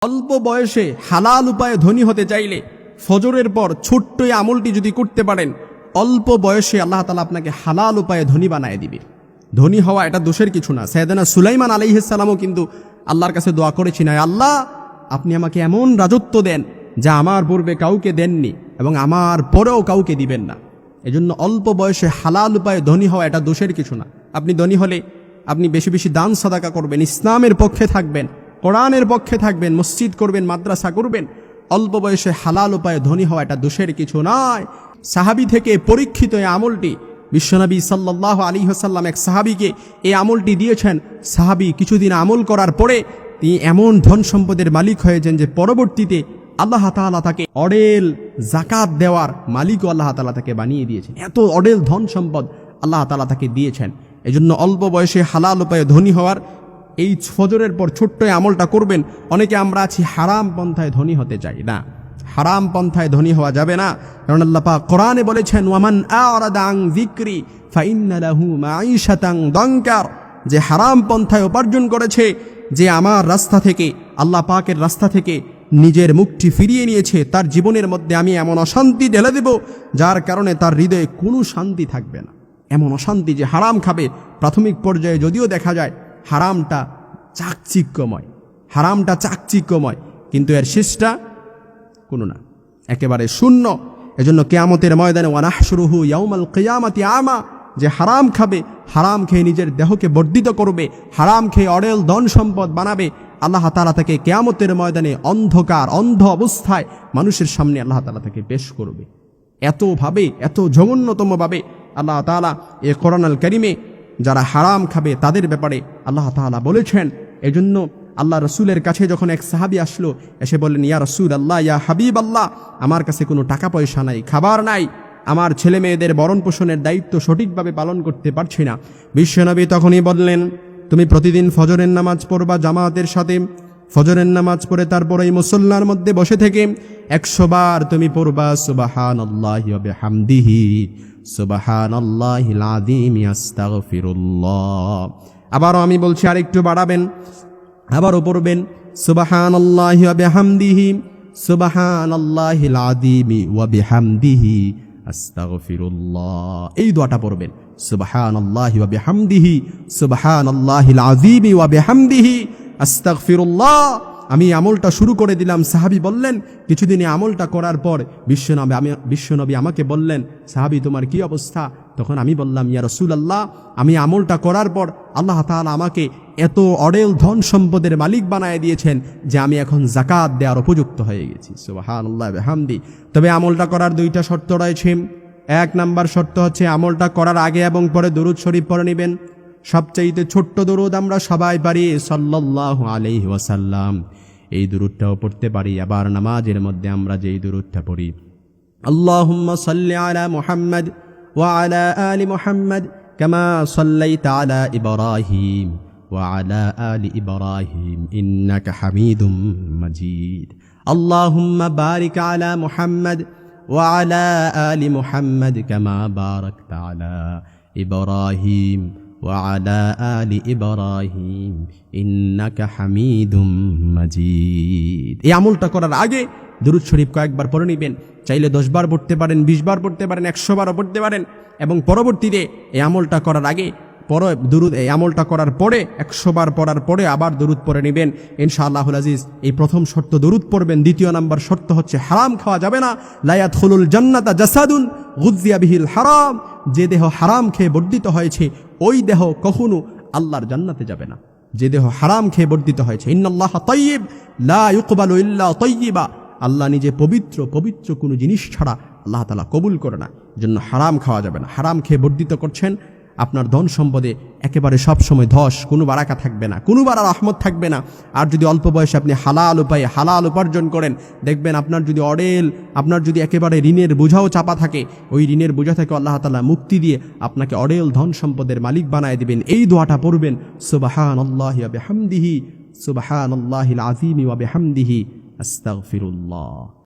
অল্প বয়সে হালাল উপায়ে ধনী হতে চাইলে ফজরের পর ছোট্ট এই আমলটি যদি করতে পারেন, অল্প বয়সে আল্লাহ তাআলা আপনাকে হালাল উপায়ে ধনী বানায় দিবে। ধনী হওয়া এটা দোষের কিছু না। সাইয়েদনা সুলাইমান আলাইহিস সালামও কিন্তু আল্লাহর কাছে দোয়া করেছিলেন, আল্লাহ আপনি আমাকে এমন রাজত্ব দেন যা আমার পূর্বে কাউকে দেননি এবং আমার পরেও কাউকে দিবেন না। এজন্য অল্প বয়সে হালাল উপায়ে ধনী হওয়া এটা দোষের কিছু না। আপনি ধনী হলে আপনি বেশি বেশি দান সাদাকা করবেন, ইসলামের পক্ষে থাকবেন, কোরআনের পক্ষে থাকবেন, মসজিদ করবেন, মাদ্রাসা করবেন। অল্প বয়সে হালাল উপায়ে ধনী হওয়া এটা দোষের কিছু নয়। সাহাবী থেকে পরীক্ষিত এই আমলটি বিশ্বনবী সাল্লাল্লাহু আলাইহি ওয়াসাল্লাম এক সাহাবীকে এই আমলটি দিয়েছেন। সাহাবী কিছুদিন আমল করার পরে তিনি এমন ধন সম্পদের মালিক হয়েছেন যে পরবর্তীতে আল্লাহ তাআলা তাকে অডেল যাকাত দেওয়ার মালিকও আল্লাহ তাআলা তাকে বানিয়ে দিয়েছেন। এত অডেল ধন সম্পদ আল্লাহ তাআলা তাকে দিয়েছেন। এজন্য অল্প বয়সে হালাল উপায়ে ধনী হওয়ার এই ফজরের পর ছোট্ট আমলটা করবেন। অনেকে আমরা আছি হারাম পন্থায় ধনী হতে চাই না, হারাম পন্থায় ধনী হওয়া যাবে না। কারণ আল্লাহ পাক কোরআনে বলেছেন, ওয়ামান আ'রাদা আন যিকরি ফাইন্না লাহু মাঈশাতান দানকার, যে হারাম পন্থায় উপার্জন করেছে, যে আমার রাস্তা থেকে, আল্লাহ পাকের রাস্তা থেকে নিজের মুখটি ফিরিয়ে নিয়েছে, তার জীবনের মধ্যে আমি এমন অশান্তি ঢেলে দেব যার কারণে তার হৃদয়ে কোনো শান্তি থাকবে না। এমন অশান্তি যে হারাম খাবে। প্রাথমিক পর্যায়ে যদিও দেখা যায় হারামটা চাকচিক্যময়, কিন্তু এর শেষটা কোনো না, একেবারে শূন্য। এজন্য কিয়ামতের ময়দানে ওয়ানাহশুরুহু ইয়াউমাল কিয়ামাতি আমা, যে হারাম খাবে, হারাম খেয়ে নিজের দেহকে বর্ধিত করবে, হারাম খেয়ে অডেল ধন সম্পদ বানাবে, আল্লাহ তাআলা তাকে কিয়ামতের ময়দানে অন্ধ অবস্থায় মানুষের সামনে আল্লাহ তাআলা তাকে পেশ করবে। এত জঘন্যতমভাবে আল্লাহ তাআলা এই কোরআনুল কারীমে যারা হারাম খাবে তাদের ব্যাপারে আল্লাহ তাআলা বলেছেন। এজন্য আল্লাহ রসুলের কাছে যখন এক সাহাবী আসলো, এসে বললেন, ইয়া রাসূলুল্লাহ, ইয়া হাবিবাল্লাহ, আমার কাছে কোনো টাকা পয়সা নাই, খাবার নাই, আমার ছেলে মেয়েদের ভরণ পোষণের দায়িত্ব সঠিকভাবে পালন করতে পারছি না। বিশ্বনবী তখনই বললেন, তুমি প্রতিদিন ফজরের নামাজ পড়বা জামাতের সাথে। ফজরের নামাজ পড়ে তারপরে এই মুসল্লার মধ্যে বসে থেকে 100 বার তুমি পড়বা সুবহানাল্লাহি ওয়া বিহামদিহি সুবহানাল্লাহিল আযীম আস্তাগফিরুল্লাহ। আবারও আমি বলছি, আরেকটু বাড়াবেন, আবারও পড়বেন সুবহানাল্লাহি ওয়া বিহামদিহি সুবহানাল্লাহিল আযীম ওয়া বিহামদিহি আস্তাগফিরুল্লাহ। এই দোয়াটা পড়বেন, সুবহানাল্লাহি ওয়া বিহামদিহি সুবহানাল্লাহিল আযীম ওয়া বিহামদিহি আস্তাগফিরুল্লাহ। আমি আমলটা শুরু করে দিলাম। সাহাবী বললেন, কিছুদিন আমলটা করার পর বিশ্বনবী আমাকে বললেন, সাহাবী তোমার কি অবস্থা? তখন আমি বললাম, ইয়া রাসূলুল্লাহ, আমি আমলটা করার পর আল্লাহ তাআলা আমাকে এত অডেল ধন সম্পদের মালিক বানায় দিয়েছেন যে আমি এখন যাকাত দেওয়ার উপযুক্ত হয়ে গেছি। সুবহানাল্লাহ ওয়া বিহামদি। তবে আমলটা করার 2টা শর্ত রয়েছে। 1 নাম্বার শর্ত হচ্ছে আমলটা করার আগে এবং পরে দরুদ শরীফ পড়ে নেবেন। সবচাইতে ছোট্ট দরুদ আমরা সবাই পারি, সাল্লাল্লাহু আলাইহি ওয়াসাল্লাম। এই দরুদটাও পড়তে পারি। আবার নামাজের মধ্যে আমরা যেই দরুদটা পড়ি, আল্লাহুম্মা সাল্লি আলা মুহাম্মাদ ওয়া আলা আলি মুহাম্মাদ কামা সাল্লাইতা আলা ইব্রাহিম ওয়া আলা আলি ইব্রাহিম ইন্নাকা হামিদুম মাজিদ। আল্লাহুম্মা বারিক আলা মুহাম্মাদ ওয়া আলা আলি মুহাম্মাদ কামা বারাকতা আলা ইব্রাহিম ওয়া আলা আলি ইব্রাহিম ইন্নাকা হামিদুম মাজিদ। এই আমলটা করার আগে দরুদ শরীফ কয়েকবার পড়ে নেবেন। চাইলে 10 বার পড়তে পারেন, 20 বার পড়তে পারেন, 100 বারও পড়তে পারেন। এবং পরবর্তীতে এই আমলটা করার আগে এই আমলটা করার পরে 100 বার পড়ার পরে আবার দরুদ পড়ে নেবেন ইনশাআল্লাহুল আজিজ। এই প্রথম শর্ত দরুদ পড়বেন। 2য় নাম্বার শর্ত হচ্ছে হারাম খাওয়া যাবে না। লা ইয়াদখুলুল জান্নাতা জাসাদুন গুযিয়া বিহিল হারাম, যে দেহ হারাম খেয়ে বর্ধিত হয়েছে ওই দেহ কখনো আল্লাহর জান্নাতে যাবে না। যে দেহ হারাম খেয়ে বর্ধিত হয়েছে, ইন্নাল্লাহা তাইয়্যিব লা ইউকবালু ইল্লা তাইয়্যিবা, আল্লাহ নিজে পবিত্র কোনো জিনিস ছাড়া আল্লাহ তাআলা কবুল করে না। জন্য হারাম খাওয়া যাবে না। হারাম খেয়ে বর্ধিত করছেন, আপনার ধন সম্পদে একেবারে সব সময় ধস, কোনো বারাকা থাকবে না, কোনো বার রহমত থাকবে না। আর যদি অল্প বয়সে আপনি হালাল উপায়ে হালাল উপার্জন করেন, দেখবেন আপনার যদি একেবারে ঋণের বোঝাও চাপা থাকে, ওই ঋণের বোঝা থেকে আল্লাহ তাআলা মুক্তি দিয়ে আপনাকে অডেল ধন সম্পদের মালিক বানায় দিবেন। এই দোয়াটা পড়বেন, সুবহানাল্লাহি ওয়া বিহামদিহি সুবহানাল্লাহিল আযীম ওয়া বিহামদিহি আস্তাগফিরুল্লাহ।